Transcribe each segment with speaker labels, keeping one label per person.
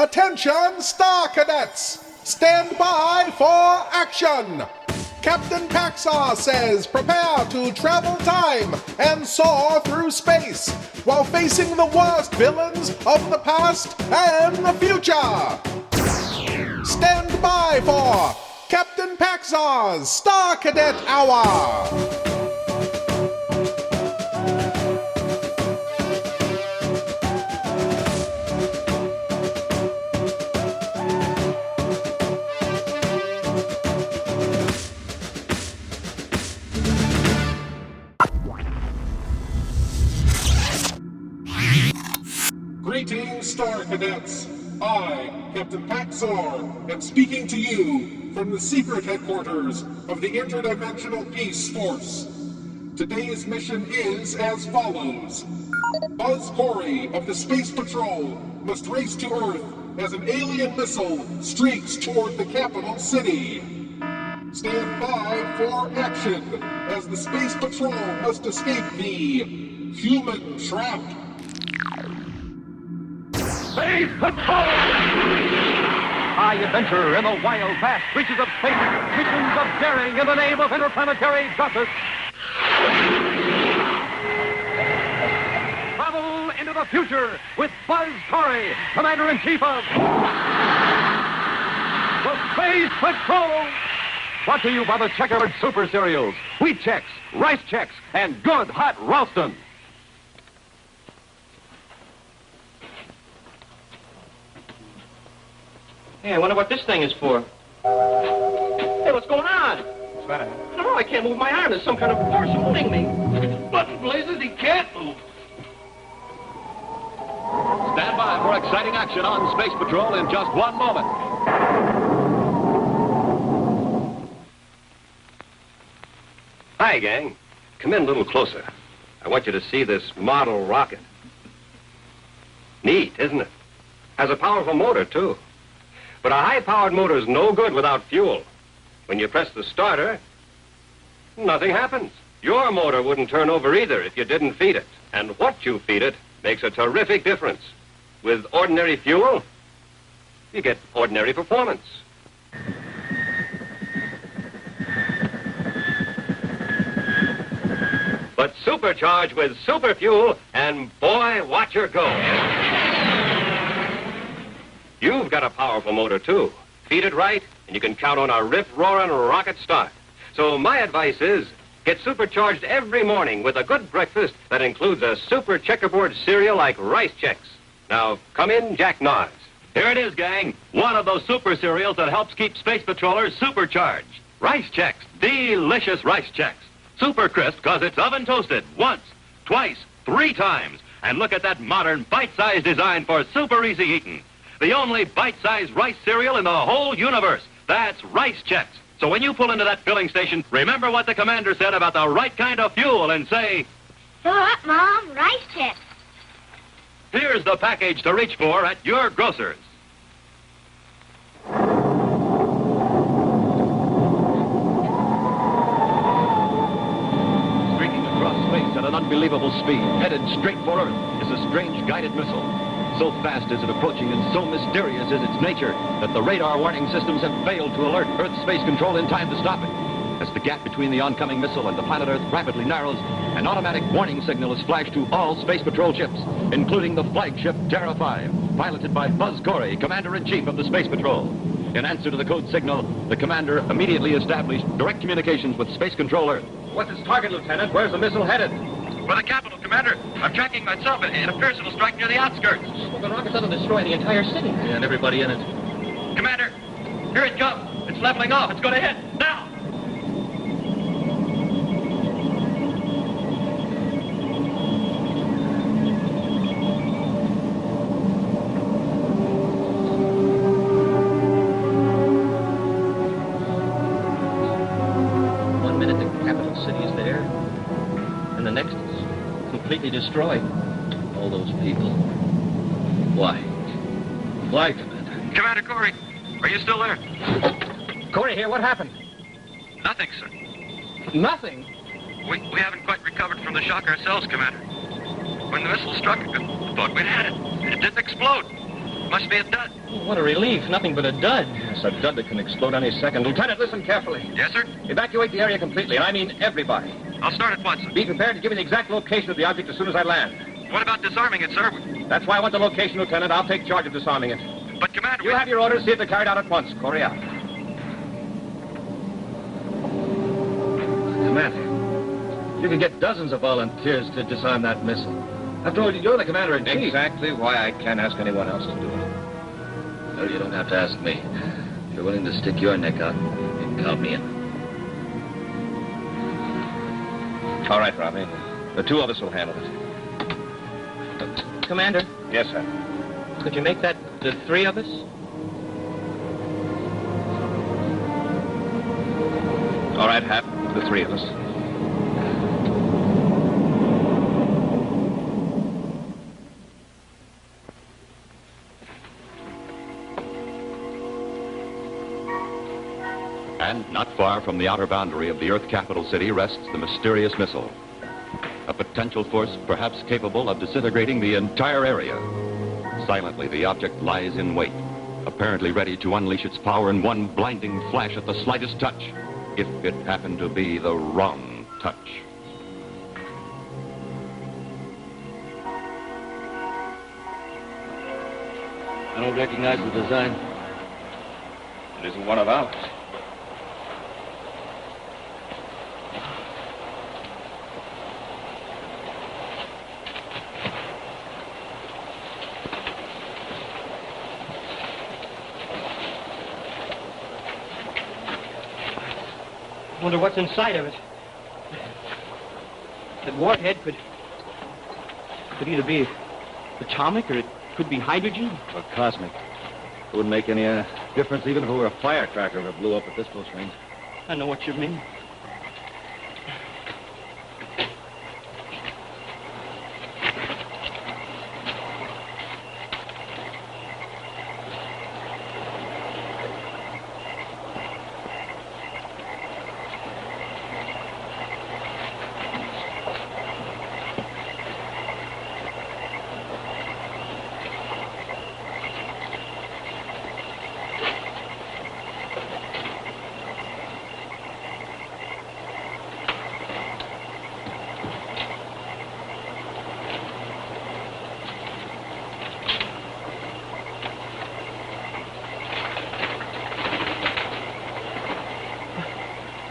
Speaker 1: Attention, Star Cadets! Stand by for action! Captain Paxar says prepare to travel time and soar through space while facing the worst villains of the past and the future. Stand by for Captain Paxar's Star Cadet Hour!
Speaker 2: Greetings, Star Cadets! I, Captain Paxar, am speaking to you from the secret headquarters of the Interdimensional Peace Force. Today's mission is as follows. Buzz Corry of the Space Patrol must race to Earth as an alien missile streaks toward the capital city. Stand by for action as the Space Patrol must escape the human trap.
Speaker 3: Space Patrol! High adventure in the wild, vast reaches of space. Missions of daring in the name of interplanetary justice. Travel into the future with Buzz Corry, Commander-in-Chief of the Space Patrol. Brought to you by the checkered super cereals, Wheat Chex, Rice Chex, and Good Hot Ralston.
Speaker 4: Hey, I wonder what this thing is for. Hey, what's going on?
Speaker 3: What's that?
Speaker 4: No, I can't move my arm. There's some kind of force holding me.
Speaker 3: But blazes, he can't move. Stand by for exciting action on Space Patrol in just one moment.
Speaker 5: Hi, gang. Come in a little closer. I want you to see this model rocket. Neat, isn't it? Has a powerful motor, too. But a high-powered motor is no good without fuel. When you press the starter, nothing happens. Your motor wouldn't turn over either if you didn't feed it. And what you feed it makes a terrific difference. With ordinary fuel, you get ordinary performance. But supercharge with super fuel, and boy, watch her go. You've got a powerful motor, too. Feed it right, and you can count on a rip-roaring rocket start. So my advice is, get supercharged every morning with a good breakfast that includes a super checkerboard cereal like Rice Chex. Now, come in, Jack Nods.
Speaker 3: Here it is, gang. One of those super cereals that helps keep Space Patrollers supercharged. Rice Chex. Delicious Rice Chex. Super crisp because it's oven toasted once, twice, 3 times. And look at that modern bite-sized design for super easy eating. The only bite-sized rice cereal in the whole universe. That's Rice Chex. So when you pull into that filling station, remember what the commander said about the right kind of fuel and say,
Speaker 6: Fill up, Mom. Rice Chex.
Speaker 3: here's the package to reach for at your grocer's. Streaking across space at an unbelievable speed, headed straight for Earth, is a strange guided missile. So fast is it approaching and so mysterious is its nature that the radar warning systems have failed to alert Earth Space Control in time to stop it. As the gap between the oncoming missile and the planet Earth rapidly narrows, an automatic warning signal is flashed to all Space Patrol ships, including the flagship Terra 5, piloted by Buzz Corry, Commander-in-Chief of the Space Patrol. In answer to the code signal, the commander immediately established direct communications with Space Control Earth.
Speaker 4: What's its target, Lieutenant? Where's the missile headed?
Speaker 3: For the capital, Commander. I'm tracking myself. It appears it'll strike near the outskirts.
Speaker 4: Well, the rocket's going to destroy the entire city.
Speaker 3: Yeah, and everybody in it. Commander, here it comes. It's leveling off. It's going to hit. Now!
Speaker 4: One minute the capital city is there, and the next is completely destroyed. All those people. Why? Why, Commander?
Speaker 3: Commander Corry, are you still there?
Speaker 4: Corry here, what happened?
Speaker 3: Nothing, sir.
Speaker 4: Nothing.
Speaker 3: We haven't quite recovered from the shock ourselves, Commander. When the missile struck, I thought we'd had it. It didn't explode. Must be a dud.
Speaker 4: What a relief. Nothing but a dud.
Speaker 5: It's a dud that can explode any second. Lieutenant, listen carefully.
Speaker 3: Yes, sir?
Speaker 5: Evacuate the area completely, and I mean everybody.
Speaker 3: I'll start at once, sir.
Speaker 5: Be prepared to give me the exact location of the object as soon as I land.
Speaker 3: What about disarming it, sir?
Speaker 5: That's why I want the location, Lieutenant. I'll take charge of disarming it.
Speaker 3: But, Commander...
Speaker 5: You have your orders. See it carried out at once. Corry out.
Speaker 4: Commander, you can get dozens of volunteers to disarm that missile. After all, you're the commander-in-chief.
Speaker 5: Exactly why I can't ask anyone else to do it.
Speaker 4: No, you don't have to ask me. If you're willing to stick your neck out, you can count me in.
Speaker 5: All right, Robbie. The two of us will handle it.
Speaker 4: Commander,
Speaker 5: Yes, sir.
Speaker 4: could you make that the three of us?
Speaker 5: All right, Hap. The three of us.
Speaker 3: And not far from the outer boundary of the Earth capital city rests the mysterious missile. A potential force perhaps capable of disintegrating the entire area. Silently, the object lies in wait, apparently ready to unleash its power in one blinding flash at the slightest touch, if it happened to be the wrong touch.
Speaker 4: I don't recognize the design.
Speaker 5: It isn't one of ours.
Speaker 4: I wonder what's inside of it. That warhead could either be atomic or it could be hydrogen.
Speaker 5: Or cosmic. It wouldn't make any difference even if it were a firecracker that blew up at this close range.
Speaker 4: I know what you mean.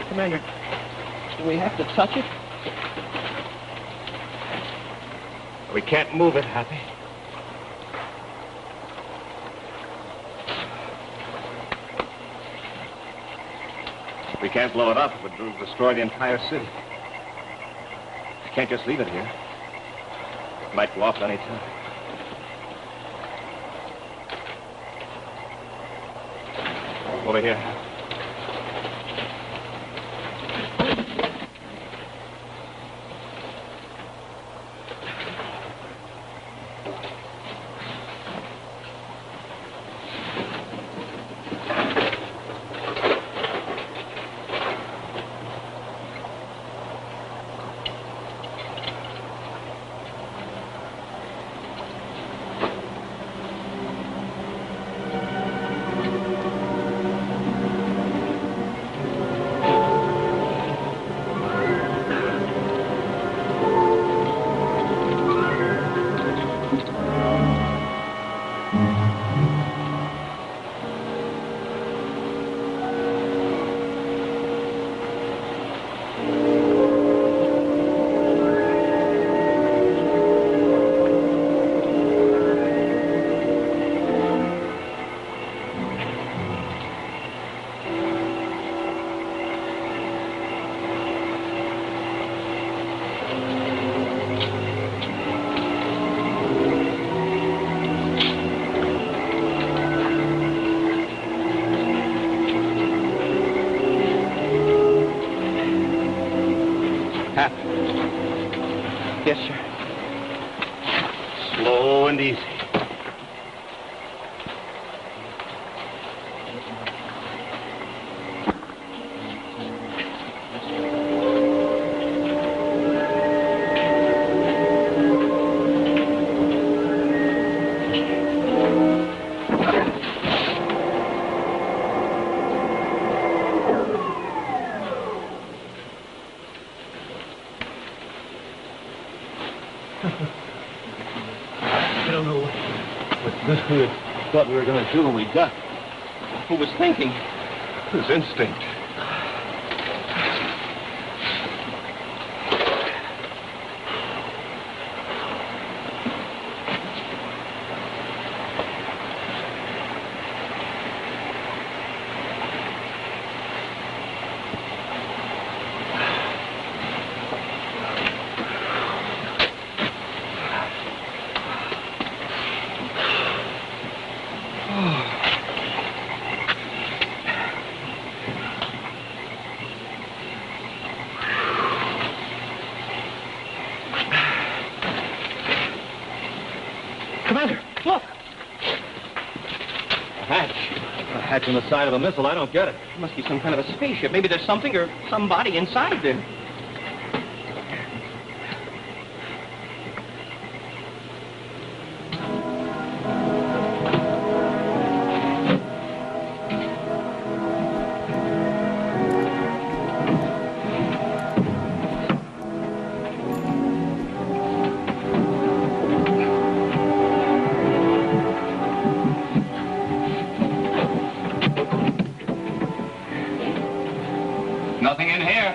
Speaker 4: Commander, do we have to touch it?
Speaker 5: We can't move it, Happy. We can't blow it up. It would destroy the entire city. We can't just leave it here. It might go off at any time. Over here.
Speaker 4: Yes, sir.
Speaker 5: Slow and easy.
Speaker 4: What we were going to do when we ducked. Who was thinking?
Speaker 5: His instinct.
Speaker 4: Commander, look! A hatch. A hatch on the side of a missile. I don't get it. It must be some kind of a spaceship. Maybe there's something or somebody inside there.
Speaker 7: Nothing in here.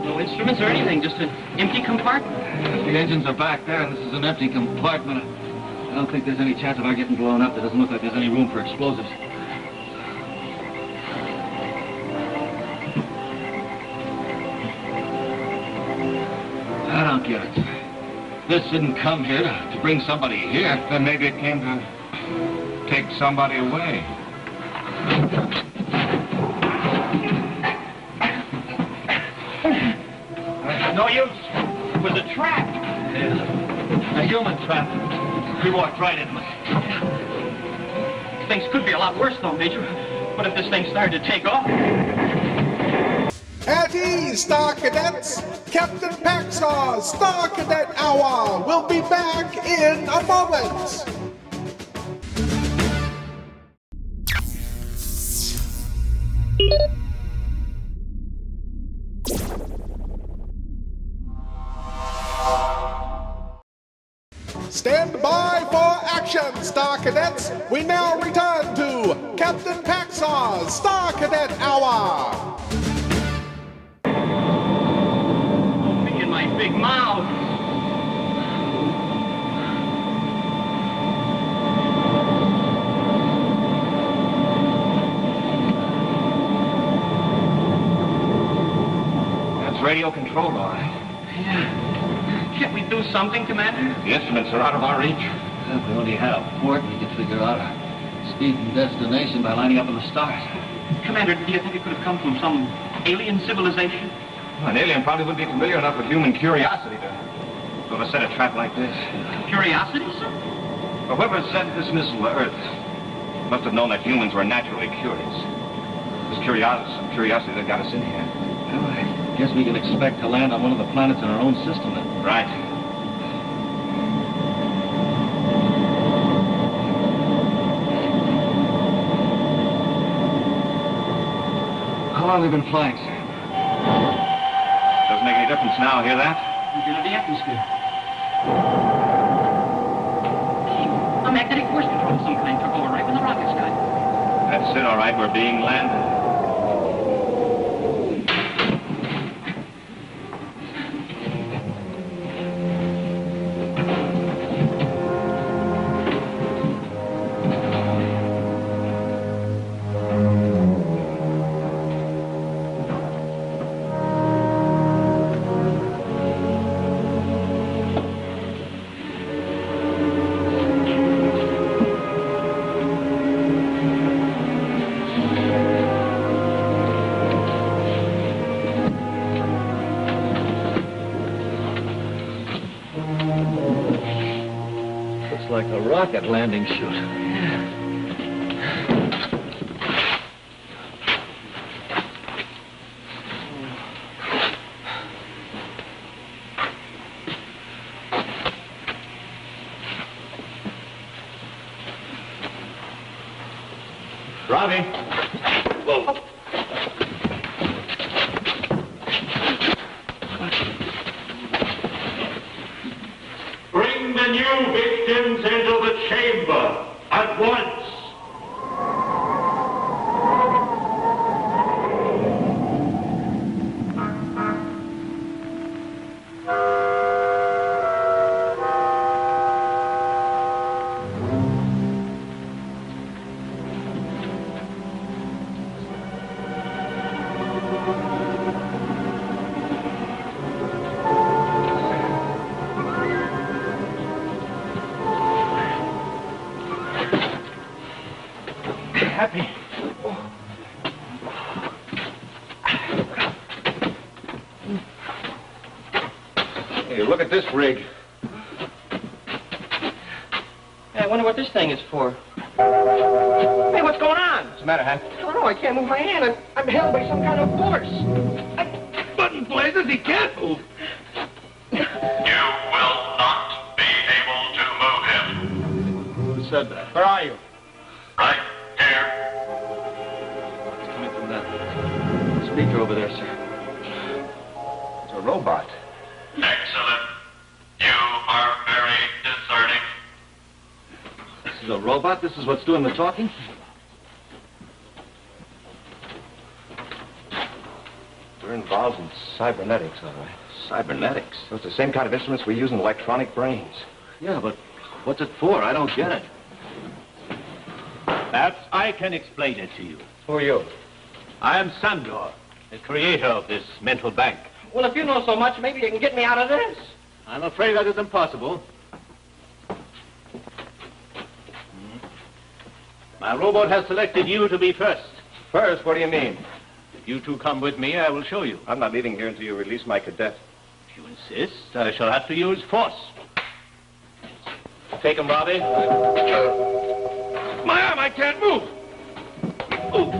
Speaker 4: No instruments or anything, just an empty compartment.
Speaker 7: The engines are back there, and this is an empty compartment. I don't think there's any chance of our getting blown up. It doesn't look like there's any room for explosives. I don't get it. This didn't come here to bring somebody here.
Speaker 2: Then maybe it came to take somebody away.
Speaker 4: No use. It was a trap.
Speaker 7: Yeah. A human trap. We walked right into it.
Speaker 4: Things could be a lot worse, though, Major. What if this thing started to take off?
Speaker 1: At ease, Star Cadets! Captain Paxar's Star Cadet Hour will be back in a moment! Stand by for action, Star Cadets! We now return to Captain Paxar's Star Cadet Hour!
Speaker 4: Me and my big mouth.
Speaker 7: That's radio controlled, all right.
Speaker 4: Yeah. Can't we do something, Commander?
Speaker 7: The instruments are out of our reach. If we only had a port, we could figure out our speed and destination by lining up in the stars.
Speaker 4: Commander, do you think it could have come from some alien civilization?
Speaker 7: Well, an alien probably wouldn't be familiar enough with human curiosity to set a trap like this.
Speaker 4: Curiosity, sir?
Speaker 7: Well, whoever sent this missile to Earth must have known that humans were naturally curious. It was curiosity that got us in here. Well, I guess we can expect to land on one of the planets in our own system then. Right. How long have we been flying, sir? Doesn't make any difference now, hear that?
Speaker 4: We're into the atmosphere. A magnetic force control of some kind took over right when the rockets got.
Speaker 7: That's it, all right. We're being landed. Like a rocket landing chute. Robbie. Whoa.
Speaker 8: Bring the new victims into the chamber. I
Speaker 7: At once! Happy.
Speaker 5: Hey, look at this rig.
Speaker 4: Hey, I wonder what this thing is for. Hey, what's going on?
Speaker 5: What's the matter, Hap?
Speaker 4: I don't know. I can't move my hand. I'm held by some kind of force.
Speaker 7: Button blazes, he can't move.
Speaker 8: You will not be able to move him.
Speaker 7: Who said that?
Speaker 4: Where are you?
Speaker 8: Right here.
Speaker 4: It's coming from that speaker over there, sir.
Speaker 5: It's a robot.
Speaker 8: Excellent. You are very discerning.
Speaker 4: This is a robot? This is what's doing the talking?
Speaker 5: We're involved in cybernetics, all right.
Speaker 4: Cybernetics?
Speaker 5: So it's the same kind of instruments we use in electronic brains.
Speaker 4: Yeah, but what's it for? I don't get it.
Speaker 9: Perhaps I can explain it to you.
Speaker 4: Who are you?
Speaker 9: I am Sandor, the creator of this mental bank.
Speaker 4: Well, if you know so much, maybe you can get me out of this.
Speaker 9: I'm afraid that is impossible. My robot has selected you to be first.
Speaker 5: First, what do you mean?
Speaker 9: If you two come with me, I will show you.
Speaker 5: I'm not leaving here until you release my cadet.
Speaker 9: If you insist, I shall have to use force. Take him, Robbie.
Speaker 7: My arm, I can't move. Ooh.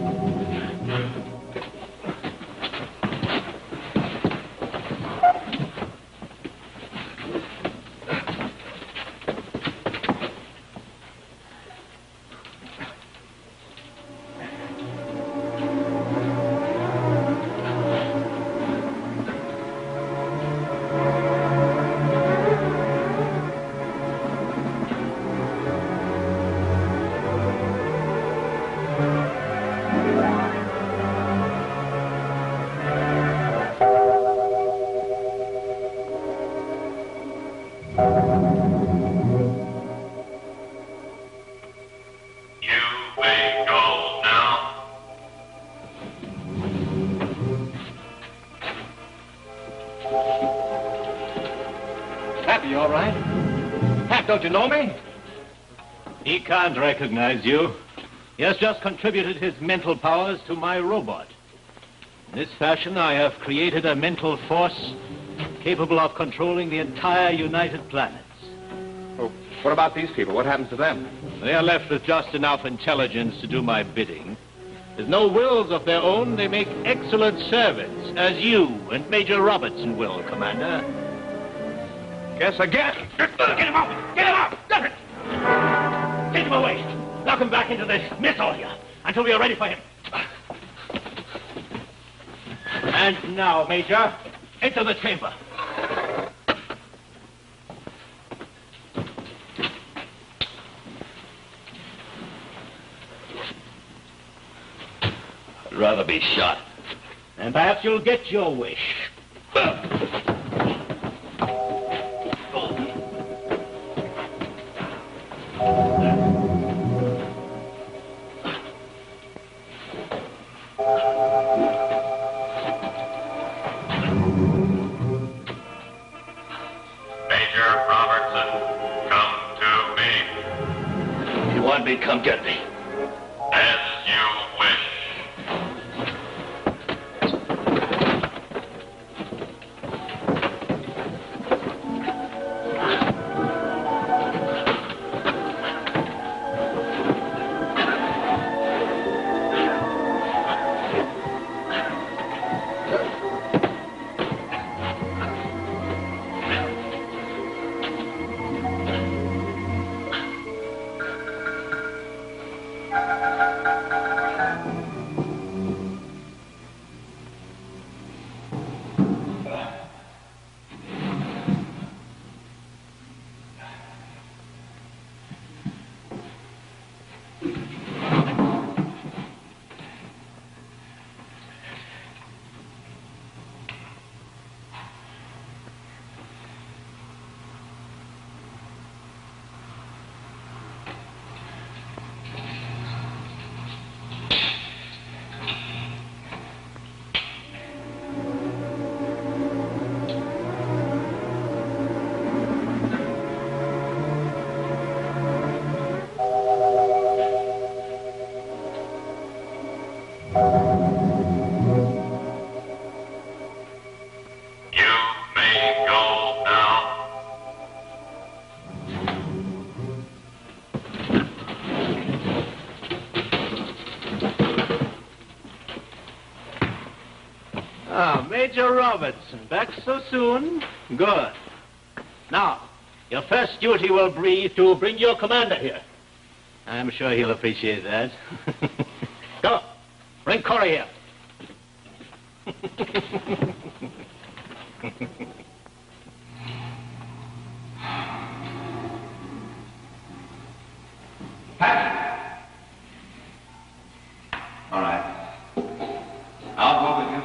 Speaker 4: You all right? Capt, don't you know me?
Speaker 9: He can't recognize you. He has just contributed his mental powers to my robot. In this fashion, I have created a mental force capable of controlling the entire United Planets.
Speaker 5: Oh, what about these people? What happens to them?
Speaker 9: They are left with just enough intelligence to do my bidding. With no wills of their own, they make excellent servants, as you and Major Robertson will, Commander.
Speaker 5: Guess again.
Speaker 9: Get him out! Get him out! Stop it! Take him away. Lock him back into this missile here until we are ready for him. And now, Major, enter the chamber.
Speaker 7: I'd rather be shot.
Speaker 9: And perhaps you'll get your wish.
Speaker 8: Major Robertson, come to me.
Speaker 7: If you want me, come get me.
Speaker 8: As you wish.
Speaker 9: Major Robertson, back so soon? Good. Now, your first duty will be to bring your commander here. I'm sure he'll appreciate that. Go, bring Corry here.
Speaker 7: Pat! All right. I'll go with you.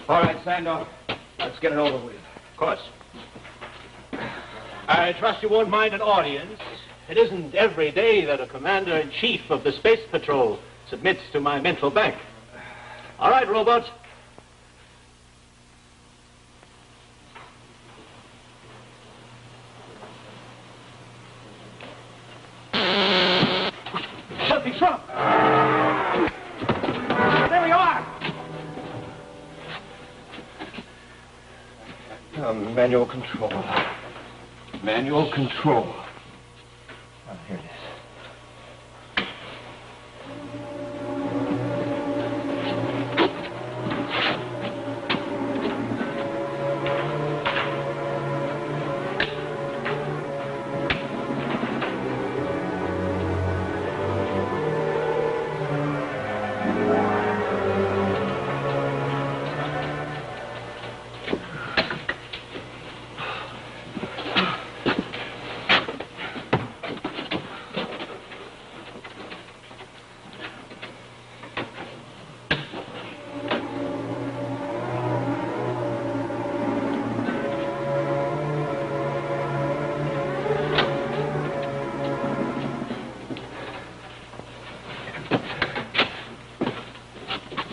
Speaker 7: All right, Sandor. Let's get it over with.
Speaker 9: Of course. I trust you won't mind an audience. It isn't every day that a commander-in-chief of the Space Patrol submits to my mental bank. All right, robots. Something's wrong. There we are.
Speaker 7: Manual control. Manual control. Oh, here it is.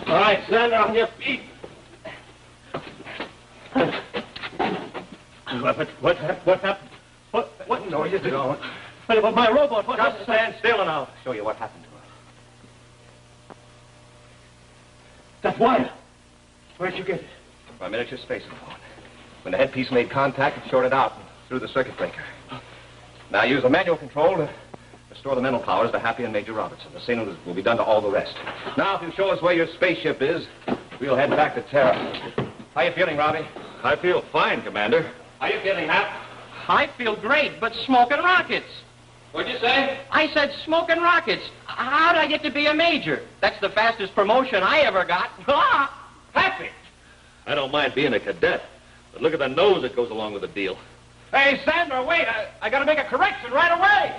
Speaker 9: All right, stand on your feet. What happened? What?
Speaker 7: No, you don't.
Speaker 9: But my robot, what
Speaker 7: Just
Speaker 9: happened?
Speaker 7: stand still and I'll show you what happened to her.
Speaker 9: That wire. Where'd you get it?
Speaker 7: My miniature space phone. When the headpiece made contact, it shorted out and threw the circuit breaker. Now use the manual control to restore the mental powers to Happy and Major Robertson. The same will be done to all the rest. Now, if you show us where your spaceship is, we'll head back to Terra. How you feeling, Robbie?
Speaker 5: I feel fine, Commander.
Speaker 7: How you feeling, Hap?
Speaker 4: I feel great, but smoking rockets.
Speaker 7: What'd you say?
Speaker 4: I said smoking rockets. How'd I get to be a major? That's the fastest promotion I ever got.
Speaker 7: Happy!
Speaker 5: I don't mind being a cadet, but look at the nose that goes along with the deal.
Speaker 7: Hey, Sandra, wait. I gotta make a correction right away.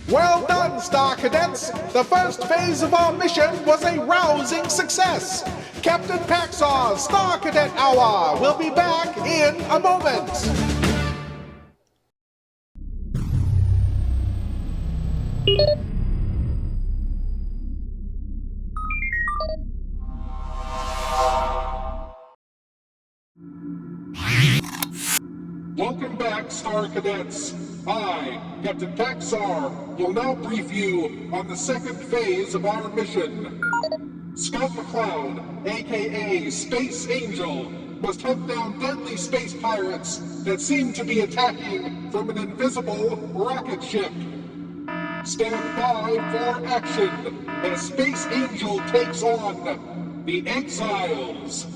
Speaker 1: Well done, Star Cadets! The first phase of our mission was a rousing success! Captain Paxar's Star Cadet Hour will be back in a moment!
Speaker 2: Welcome back, Star Cadets. I, Captain Paxar, will now brief you on the second phase of our mission. Scout McCloud, aka Space Angel, must hunt down deadly space pirates that seem to be attacking from an invisible rocket ship. Stand by for action as Space Angel takes on the Exiles.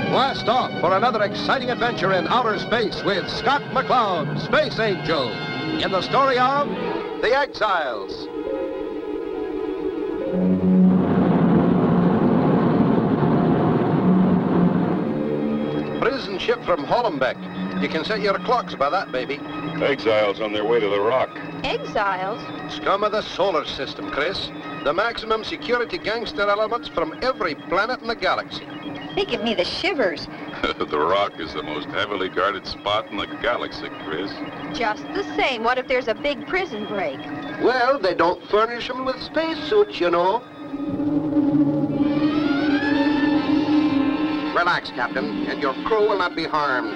Speaker 10: Blast off for another exciting adventure in outer space with Scott McCloud, Space Angel, in the story of The Exiles. Prison ship from Hollenbeck. You can set your clocks by that, baby.
Speaker 11: Exiles on their way to the rock.
Speaker 6: Exiles?
Speaker 10: Scum of the solar system, Chris. The maximum security gangster elements from every planet in the galaxy.
Speaker 6: They give me the shivers.
Speaker 11: The rock is the most heavily guarded spot in the galaxy, Chris.
Speaker 6: Just the same, what if there's a big prison break?
Speaker 10: Well, they don't furnish them with spacesuits, you know. Relax, Captain, and your crew will not be harmed.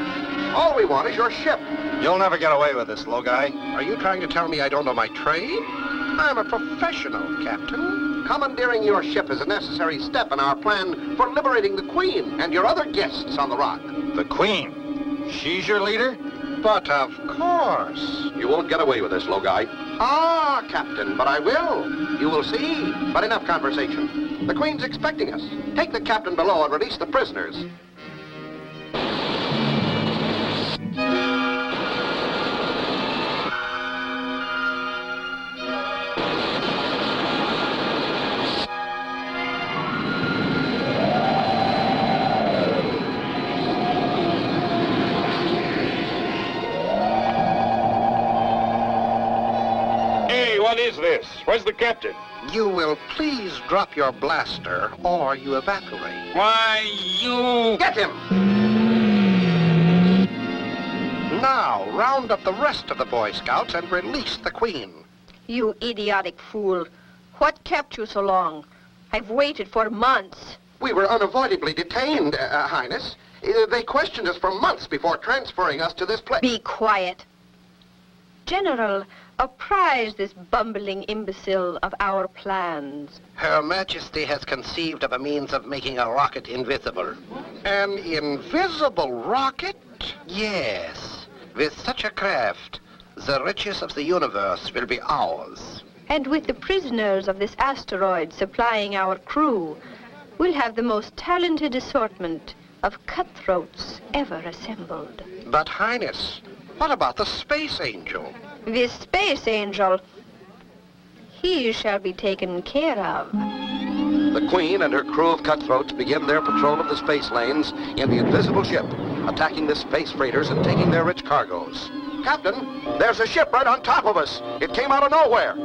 Speaker 10: All we want is your ship.
Speaker 7: You'll never get away with this, low guy.
Speaker 10: Are you trying to tell me I don't know my trade? I'm a professional, Captain. Commandeering your ship is a necessary step in our plan for liberating the Queen and your other guests on the rock.
Speaker 7: The Queen? She's your leader?
Speaker 10: But of course. You won't get away with this, low guy. Ah, Captain, but I will. You will see. But enough conversation. The Queen's expecting us. Take the captain below and release the prisoners.
Speaker 11: What is this? Where's the captain?
Speaker 10: You will please drop your blaster or you evaporate.
Speaker 11: Why, you...
Speaker 10: Get him! Now, round up the rest of the Boy Scouts and release the Queen.
Speaker 6: You idiotic fool. What kept you so long? I've waited for months.
Speaker 10: We were unavoidably detained, Highness. They questioned us for months before transferring us to this place.
Speaker 6: Be quiet. General, apprise this bumbling imbecile of our plans.
Speaker 10: Her Majesty has conceived of a means of making a rocket invisible. An invisible rocket? Yes. With such a craft, the riches of the universe will be ours.
Speaker 6: And with the prisoners of this asteroid supplying our crew, we'll have the most talented assortment of cutthroats ever assembled.
Speaker 10: But, Highness, what about the Space Angel?
Speaker 6: The Space Angel, he shall be taken care of.
Speaker 10: The Queen and her crew of cutthroats begin their patrol of the space lanes in the invisible ship, attacking the space freighters and taking their rich cargoes. Captain, there's a ship right on top of us. It came out of nowhere.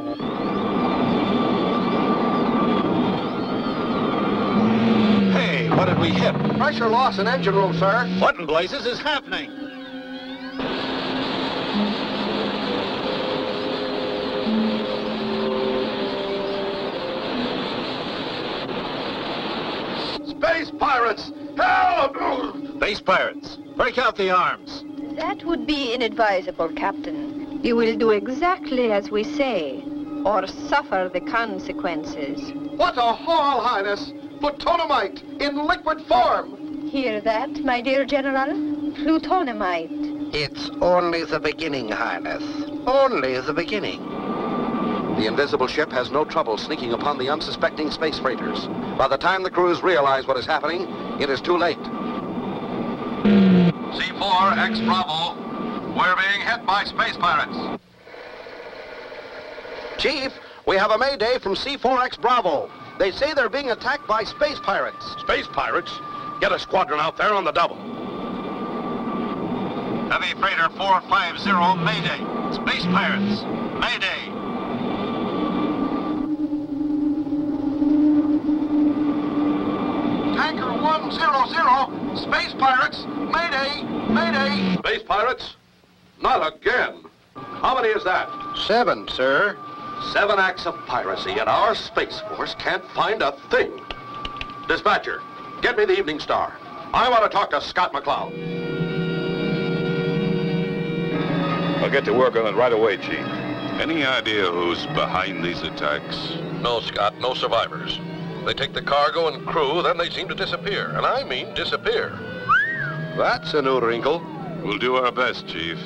Speaker 7: Hey, what did we hit?
Speaker 10: Pressure loss in engine room, sir.
Speaker 7: What in blazes is happening?
Speaker 10: Space pirates! Help!
Speaker 7: Space pirates, break out the arms.
Speaker 6: That would be inadvisable, Captain. You will do exactly as we say, or suffer the consequences.
Speaker 10: What a haul, Highness! Plutonomite in liquid form!
Speaker 6: Hear that, my dear General? Plutonomite.
Speaker 10: It's only the beginning, Highness. Only the beginning. The invisible ship has no trouble sneaking upon the unsuspecting space freighters. By the time the crews realize what is happening, it is too late.
Speaker 8: C4X Bravo. We're being hit by space pirates.
Speaker 10: Chief, we have a mayday from C4X Bravo. They say they're being attacked by space pirates.
Speaker 11: Space pirates? Get a squadron out there on the double.
Speaker 8: Heavy Freighter 450, Mayday. Space pirates, Mayday.
Speaker 10: Tanker 100, space pirates, mayday, mayday.
Speaker 11: Space pirates? Not again. How many is that?
Speaker 10: 7, sir.
Speaker 11: 7 acts of piracy, and our Space Force can't find a thing. Dispatcher, get me the Evening Star. I want to talk to Scott McCloud.
Speaker 12: I'll get to work on it right away, Chief. Any idea who's behind these attacks?
Speaker 11: No, Scott, no survivors. They take the cargo and crew, then they seem to disappear. And I mean disappear.
Speaker 10: That's a new wrinkle.
Speaker 12: We'll do our best, Chief.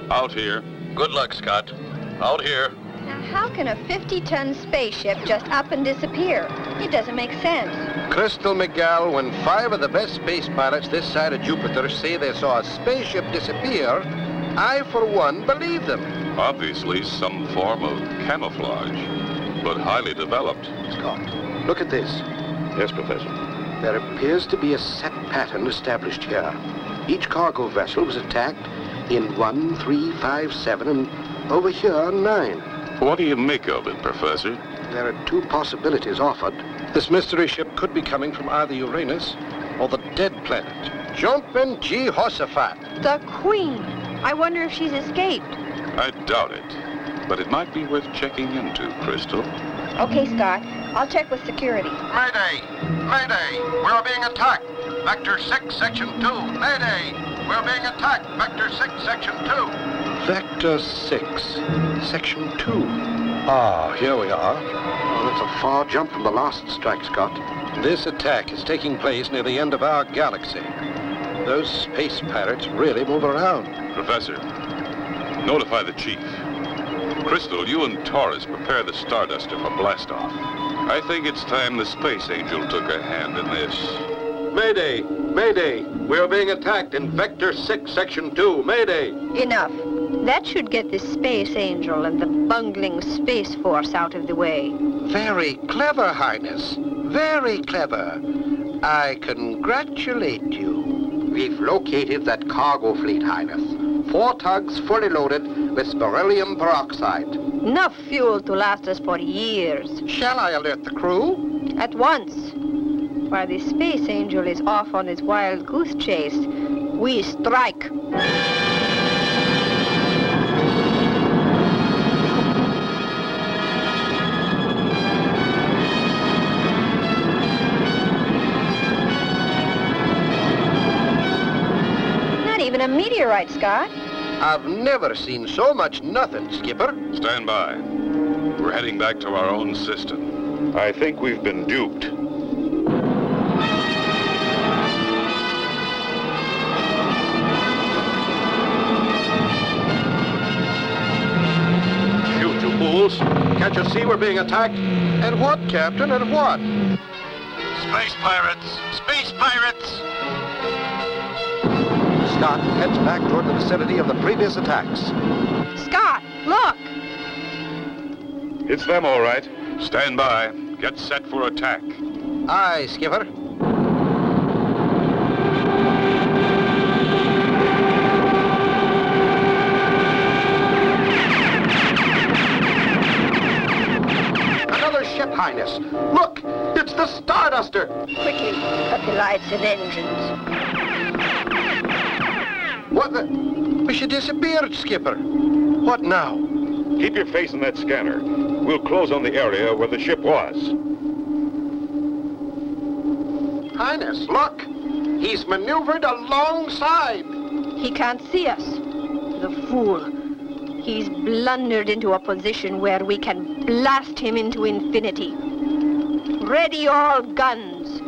Speaker 12: Out here.
Speaker 11: Good luck, Scott. Out here.
Speaker 6: Now, how can a 50-ton spaceship just up and disappear? It doesn't make sense.
Speaker 10: Crystal McGall, when 5 of the best space pilots this side of Jupiter say they saw a spaceship disappear, I, for one, believe them.
Speaker 12: Obviously some form of camouflage, but highly developed.
Speaker 10: Scott, look at this.
Speaker 12: Yes, Professor.
Speaker 10: There appears to be a set pattern established here. Each cargo vessel was attacked in 1, 3, 5, 7, and over here, 9.
Speaker 12: What do you make of it, Professor?
Speaker 10: There are 2 possibilities offered. This mystery ship could be coming from either Uranus or the dead planet. Jumpin' Jehoshaphat.
Speaker 6: The Queen. I wonder if she's escaped.
Speaker 12: I doubt it, but it might be worth checking into, Crystal.
Speaker 6: Okay, Scott. I'll check with security.
Speaker 10: Mayday! Mayday! We're being attacked! Vector 6, Section 2. Mayday! We're being attacked! Vector 6, Section 2. Vector 6, Section 2. Ah, here we are. Oh, that's a far jump from the last strike, Scott. This attack is taking place near the end of our galaxy. Those space pirates really move around.
Speaker 12: Professor, notify the chief. Crystal, you and Taurus prepare the Starduster for blastoff. I think it's time the Space Angel took a hand in this.
Speaker 10: Mayday! Mayday! We're being attacked in Vector 6, Section 2. Mayday!
Speaker 6: Enough. That should get the Space Angel and the bungling Space Force out of the way.
Speaker 10: Very clever, Highness. Very clever. I congratulate you. We've located that cargo fleet, Highness. 4 tugs fully loaded with beryllium peroxide.
Speaker 6: Enough fuel to last us for years.
Speaker 10: Shall I alert the crew?
Speaker 6: At once. While the Space Angel is off on his wild goose chase, we strike. Not even a meteorite, Scott.
Speaker 10: I've never seen so much nothing, Skipper.
Speaker 12: Stand by. We're heading back to our own system. I think we've been duped.
Speaker 11: You 2 fools. Can't you see we're being attacked?
Speaker 10: And what, Captain, and what?
Speaker 11: Space pirates! Space pirates!
Speaker 10: Scott heads back toward the vicinity of the previous attacks.
Speaker 6: Scott, look!
Speaker 12: It's them, all right. Stand by. Get set for attack.
Speaker 10: Aye, Skipper. Another ship, Highness. Look, it's the Starduster.
Speaker 6: Quickly, cut the lights and engines.
Speaker 10: What the? She disappeared, Skipper. What now?
Speaker 12: Keep your face in that scanner. We'll close on the area where the ship was.
Speaker 10: Highness, look. He's maneuvered alongside.
Speaker 6: He can't see us. The fool. He's blundered into a position where we can blast him into infinity. Ready all guns.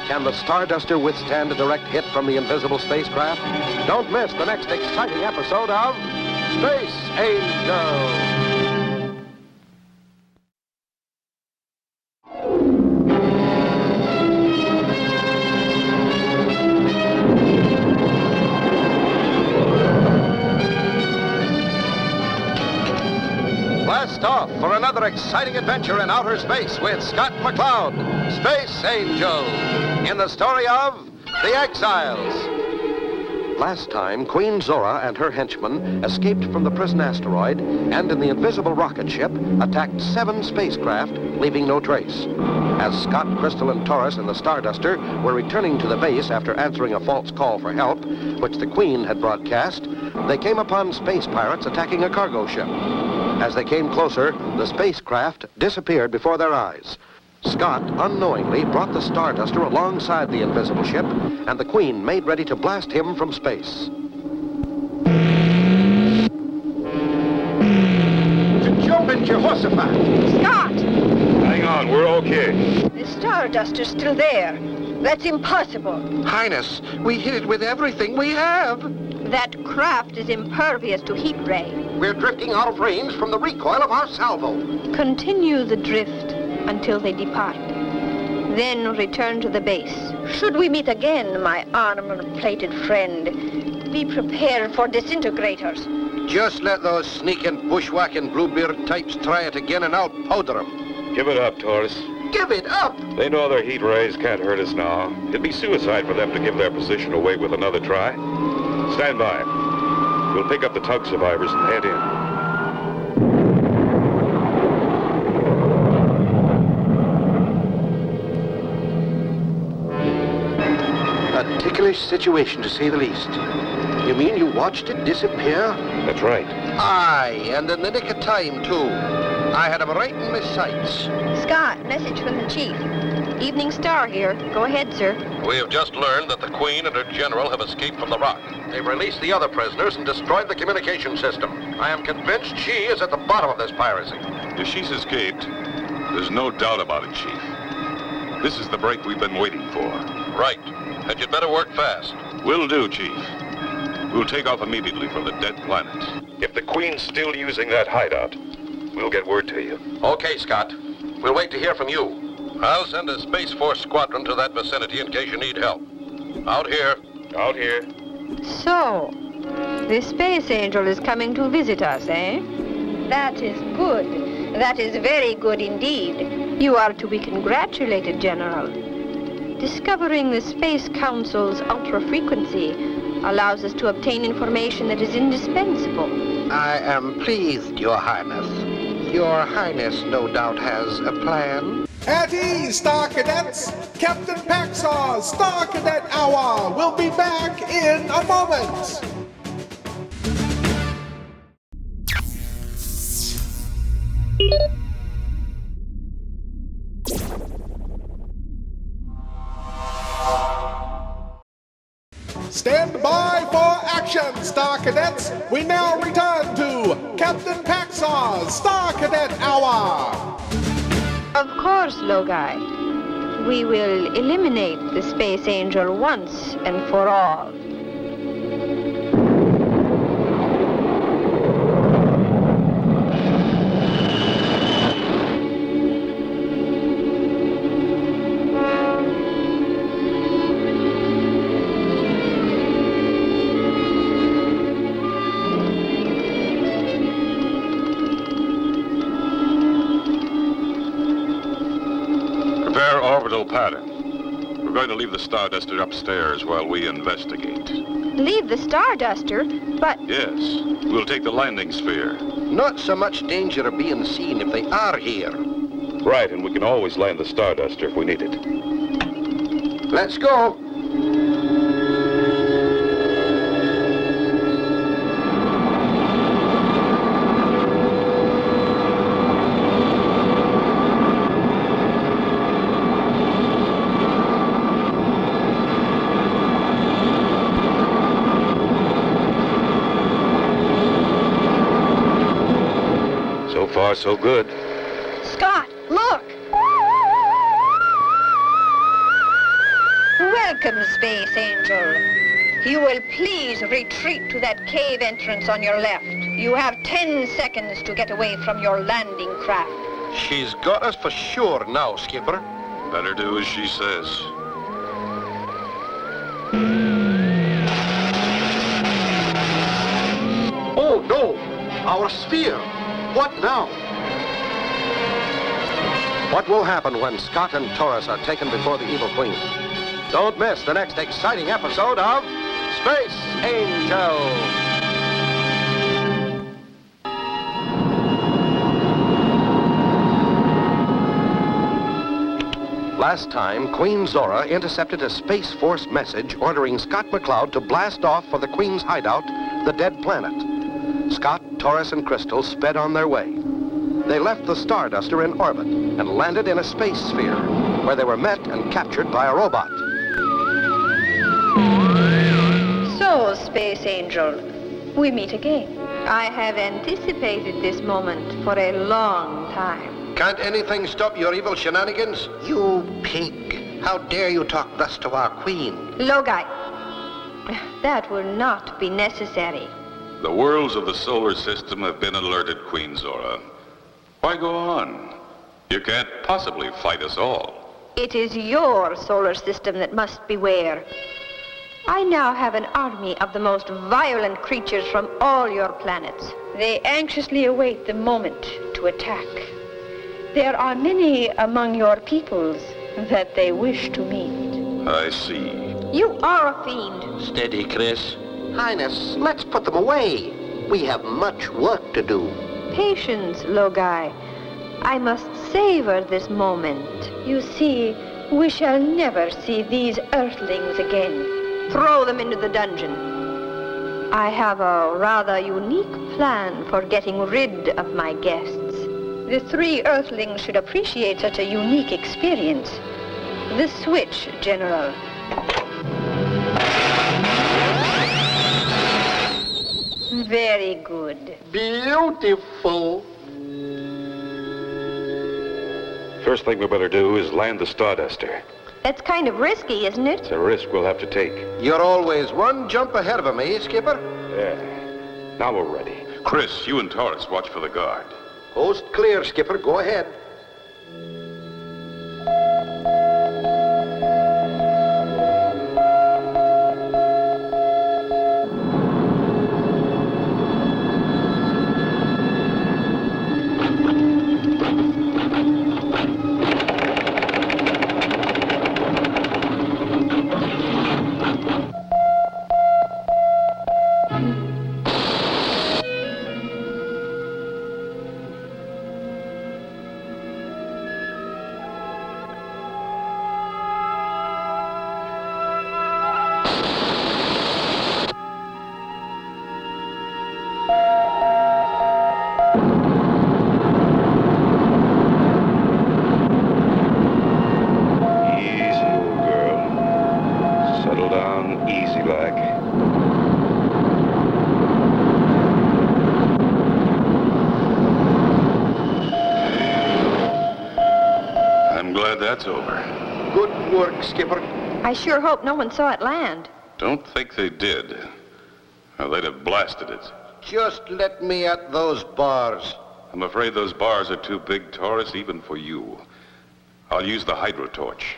Speaker 10: Can the Starduster withstand a direct hit from the invisible spacecraft? Don't miss the next exciting episode of Space Angel. Blast off for another exciting adventure in outer space with Scott McCloud, Space Angel, in the story of The Exiles. Last time, Queen Zora and her henchmen escaped from the prison asteroid and in the invisible rocket ship attacked 7 spacecraft, leaving no trace. As Scott, Crystal, and Taurus and the Starduster were returning to the base after answering a false call for help, which the Queen had broadcast, they came upon space pirates attacking a cargo ship. As they came closer, the spacecraft disappeared before their eyes. Scott unknowingly brought the Starduster alongside the invisible ship, and the Queen made ready to blast him from space.
Speaker 11: To jump in Jehoshaphat!
Speaker 6: Scott!
Speaker 12: Hang on, we're okay.
Speaker 6: The Starduster's still there. That's impossible.
Speaker 10: Highness, we hit it with everything we have.
Speaker 6: That craft is impervious to heat ray.
Speaker 10: We're drifting out of range from the recoil of our salvo.
Speaker 6: Continue the drift until they depart. then return to the base. Should we meet again, my armor-plated friend, be prepared for disintegrators.
Speaker 10: Just let those sneaking, bushwhacking Bluebeard types try it again and I'll powder them.
Speaker 12: Give it up, Taurus.
Speaker 10: Give it up!
Speaker 12: They know their heat rays can't hurt us now. It'd be suicide for them to give their position away with another try. Stand by. We'll pick up the tug survivors and head in.
Speaker 10: A ticklish situation, to say the least. You mean you watched it disappear?
Speaker 12: That's right.
Speaker 10: Aye, and in the nick of time, too. I had him right in my sights.
Speaker 6: Scott, message from the chief. Evening Star here. Go ahead, sir.
Speaker 11: We have just learned that the Queen and her general have escaped from the rock. They've released the other prisoners and destroyed the communication system. I am convinced she is at the bottom of this piracy.
Speaker 12: If she's escaped, there's no doubt about it, Chief. This is the break we've been waiting for.
Speaker 11: Right. And you'd better work fast.
Speaker 12: Will do, Chief. We'll take off immediately for the dead planet. If the Queen's still using that hideout, we'll get word to you.
Speaker 11: Okay, Scott. We'll wait to hear from you. I'll send a Space Force squadron to that vicinity in case you need help. Out here.
Speaker 12: Out here.
Speaker 6: So, the Space Angel is coming to visit us, eh? That is good. That is very good indeed. You are to be congratulated, General. Discovering the Space Council's ultra-frequency allows us to obtain information that is indispensable.
Speaker 10: I am pleased, Your Highness. Your Highness no doubt has a plan.
Speaker 1: At ease, Star Cadets! Captain Paxar's Star Cadet Hour will be back in a moment! Stand by for action, Star Cadets! We now return to Captain Paxar's Star Cadet Hour!
Speaker 6: Of course, Logai. We will eliminate the Space Angel once and for all.
Speaker 12: Pattern. We're going to leave the Starduster upstairs while we investigate.
Speaker 6: Leave the Starduster? But...
Speaker 12: Yes. We'll take the landing sphere.
Speaker 10: Not so much danger of being seen if they are here.
Speaker 12: Right, and we can always land the Starduster if we need it.
Speaker 10: Let's go.
Speaker 12: So good.
Speaker 6: Scott, look! Welcome, Space Angel. You will please retreat to that cave entrance on your left. You have 10 seconds to get away from your landing craft.
Speaker 10: She's got us for sure now, Skipper.
Speaker 12: Better do as she says.
Speaker 10: Oh, no! Our sphere! What now? What will happen when Scott and Taurus are taken before the evil queen? Don't miss the next exciting episode of Space Angel! Last time, Queen Zora intercepted a Space Force message ordering Scott McCloud to blast off for the Queen's hideout, the dead planet. Scott, Taurus, and Crystal sped on their way. They left the Starduster in orbit and landed in a space sphere, where they were met and captured by a robot.
Speaker 6: So, Space Angel, we meet again. I have anticipated this moment for a long time.
Speaker 10: Can't anything stop your evil shenanigans? You pig! How dare you talk thus to our queen?
Speaker 6: Logai, that will not be necessary.
Speaker 12: The worlds of the solar system have been alerted, Queen Zora. Why go on? You can't possibly fight us all.
Speaker 6: It is your solar system that must beware. I now have an army of the most violent creatures from all your planets. They anxiously await the moment to attack. There are many among your peoples that they wish to meet.
Speaker 12: I see.
Speaker 6: You are a fiend.
Speaker 10: Steady, Chris. Highness, let's put them away. We have much work to do.
Speaker 6: Patience, Logai. I must savor this moment. You see, we shall never see these earthlings again. Throw them into the dungeon. I have a rather unique plan for getting rid of my guests. The 3 earthlings should appreciate such a unique experience. The switch, General. Very good.
Speaker 10: Beautiful.
Speaker 12: First thing we better do is land the Starduster.
Speaker 6: That's kind of risky, isn't it?
Speaker 12: It's a risk we'll have to take.
Speaker 10: You're always one jump ahead of me, Skipper.
Speaker 12: Yeah. Now we're ready. Chris, you and Taurus watch for the guard.
Speaker 10: Coast clear, Skipper. Go ahead.
Speaker 12: That's over.
Speaker 10: Good work, Skipper.
Speaker 6: I sure hope no one saw it land.
Speaker 12: Don't think they did. Or they'd have blasted it.
Speaker 10: Just let me at those bars.
Speaker 12: I'm afraid those bars are too big, Taurus, even for you. I'll use the hydro torch.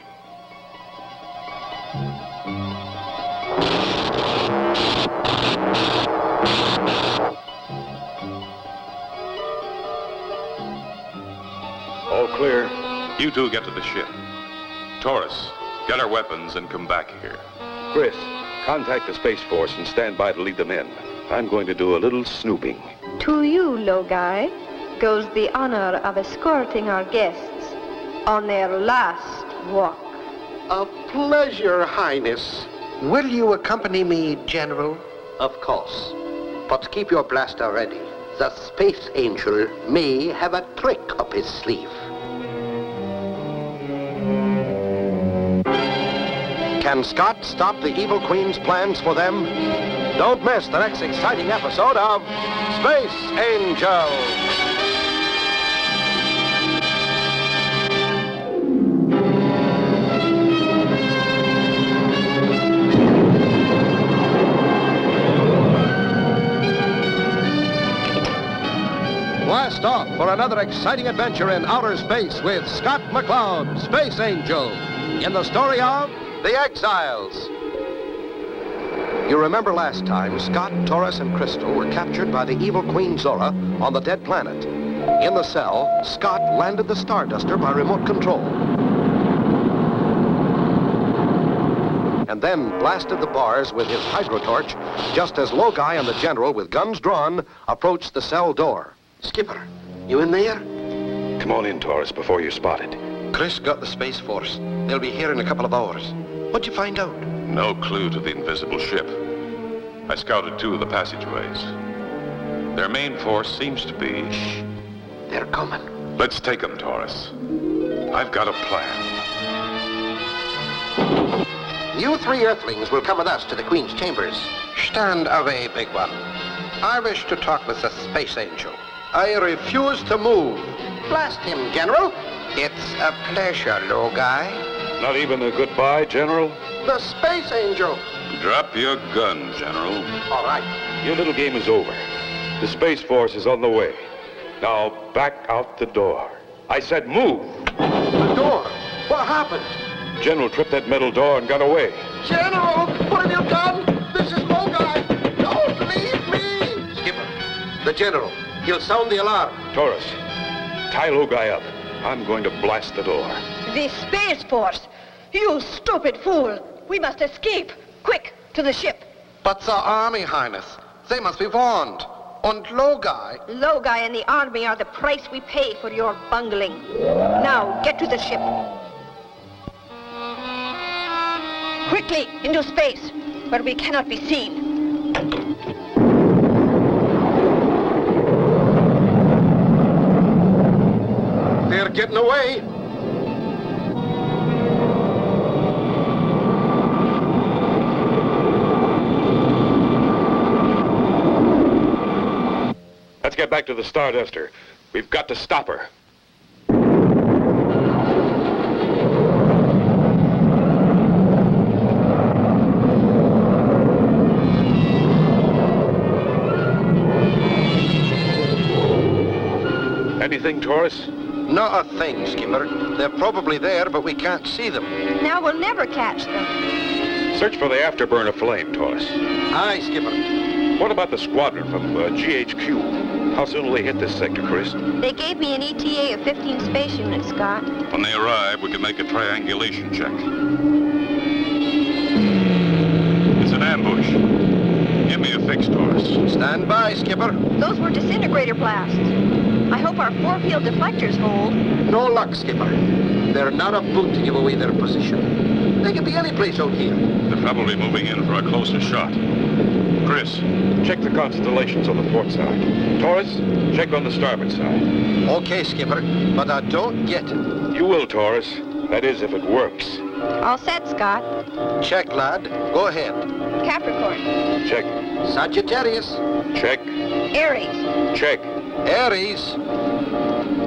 Speaker 12: All clear. You two get to the ship. Taurus, get our weapons and come back here. Chris, contact the Space Force and stand by to lead them in. I'm going to do a little snooping.
Speaker 6: To you, Logai, goes the honor of escorting our guests on their last walk.
Speaker 10: A pleasure, Highness. Will you accompany me, General? Of course. But keep your blaster ready. The Space Angel may have a trick up his sleeve. Can Scott stop the Evil Queen's plans for them? Don't miss the next exciting episode of Space Angel. Blast off for another exciting adventure in outer space with Scott McCloud, Space Angel, in the story of The Exiles. You remember last time, Scott, Taurus, and Crystal were captured by the evil Queen Zora on the dead planet. In the cell, Scott landed the Starduster by remote control. And then blasted the bars with his hydro torch, just as Logai and the General, with guns drawn, approached the cell door. Skipper, you in there?
Speaker 12: Come on in, Taurus, before you're spotted.
Speaker 10: Chris got the Space Force. They'll be here in a couple of hours. What'd you find out?
Speaker 12: No clue to the invisible ship. I scouted 2 of the passageways. Their main force seems to be...
Speaker 10: Shh. They're coming.
Speaker 12: Let's take them, Taurus. I've got a plan.
Speaker 10: You 3 Earthlings will come with us to the Queen's chambers. Stand away, big one. I wish to talk with the Space Angel. I refuse to move. Blast him, General. It's a pleasure, Logai.
Speaker 12: Not even a goodbye, General?
Speaker 10: The Space Angel.
Speaker 12: Drop your gun, General.
Speaker 10: All right.
Speaker 12: Your little game is over. The Space Force is on the way. Now, back out the door. I said move.
Speaker 10: The door? Well, happened?
Speaker 12: General tripped that metal door and got away.
Speaker 10: General, what have you done? This is Logai. Don't leave me. Skipper, the General. He'll sound the alarm.
Speaker 12: Taurus, tie Logai up. I'm going to blast the door.
Speaker 6: The Space Force! You stupid fool! We must escape! Quick, to the ship!
Speaker 10: But the Army, Highness. They must be warned. And Logai...
Speaker 6: Logai and the Army are the price we pay for your bungling. Now, get to the ship. Quickly, into space, where we cannot be seen.
Speaker 10: They're getting away.
Speaker 12: Let's get back to the Starduster. We've got to stop her. Anything, Taurus?
Speaker 10: Not a thing, Skipper. They're probably there, but we can't see them.
Speaker 6: Now we'll never catch them.
Speaker 12: Search for the afterburner flame, Taurus.
Speaker 10: Aye, Skipper.
Speaker 12: What about the squadron from GHQ? How soon will they hit this sector, Chris?
Speaker 6: They gave me an ETA of 15 space units, Scott.
Speaker 12: When they arrive, we can make a triangulation check. It's an ambush. Give me a fix, Taurus.
Speaker 10: Stand by, Skipper.
Speaker 6: Those were disintegrator blasts. I hope our four-field deflectors hold.
Speaker 10: No luck, Skipper. They're not a boot to give away their position. They could be any place out here.
Speaker 12: They're probably moving in for a closer shot. Chris, check the constellations on the port side. Taurus, check on the starboard side.
Speaker 10: Okay, Skipper, but I don't get it.
Speaker 12: You will, Taurus. That is, if it works.
Speaker 6: All set, Scott.
Speaker 10: Check, lad. Go ahead.
Speaker 6: Capricorn.
Speaker 12: Check.
Speaker 10: Sagittarius.
Speaker 12: Check.
Speaker 6: Aries.
Speaker 12: Check.
Speaker 10: Aries.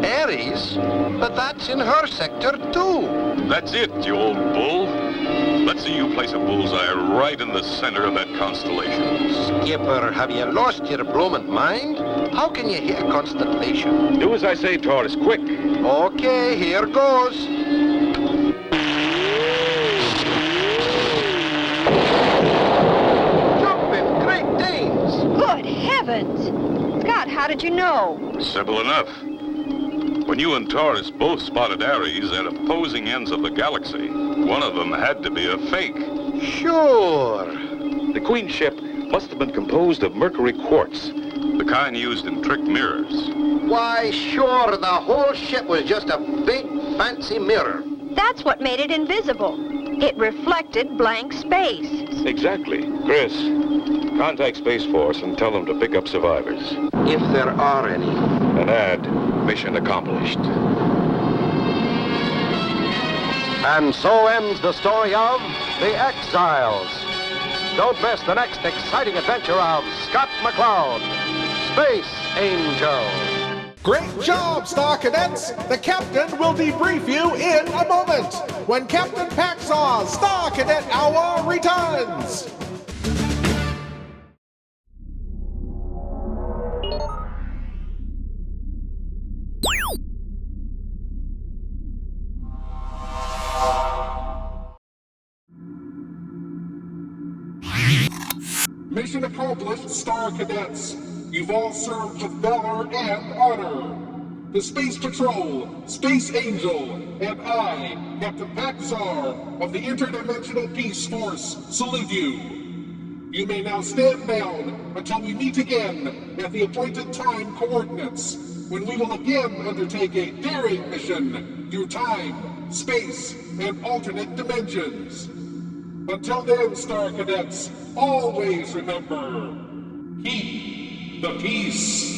Speaker 10: Aries? But that's in her sector, too.
Speaker 12: That's it, you old bull. Let's see you place a bullseye right in the center of that constellation.
Speaker 10: Skipper, have you lost your bloomin' mind? How can you hit a constellation?
Speaker 12: Do as I say, Taurus, quick.
Speaker 10: Okay, here goes. Jumping Great Danes!
Speaker 6: Good heavens! Scott, how did you know?
Speaker 12: Simple enough. When you and Taurus both spotted Ares at opposing ends of the galaxy, one of them had to be a fake.
Speaker 10: Sure.
Speaker 12: The Queen ship must have been composed of mercury quartz, the kind used in trick mirrors.
Speaker 10: Why, sure, the whole ship was just a big, fancy mirror.
Speaker 6: That's what made it invisible. It reflected blank space.
Speaker 12: Exactly. Chris, contact Space Force and tell them to pick up survivors.
Speaker 10: If there are any.
Speaker 12: And add, mission accomplished.
Speaker 10: And so ends the story of the Exiles. Don't miss the next exciting adventure of Scott McCloud, Space Angel.
Speaker 1: Great job, Star Cadets! The Captain will debrief you in a moment when Captain Paxar's Star Cadet Hour returns!
Speaker 2: Mission accomplished, Star Cadets. You've all served with valor and honor. The Space Patrol, Space Angel, and I, Captain Paxar of the Interdimensional Peace Force, salute you. You may now stand down until we meet again at the appointed time coordinates, when we will again undertake a daring mission through time, space, and alternate dimensions. Until then, Star Cadets, always remember, keep the peace.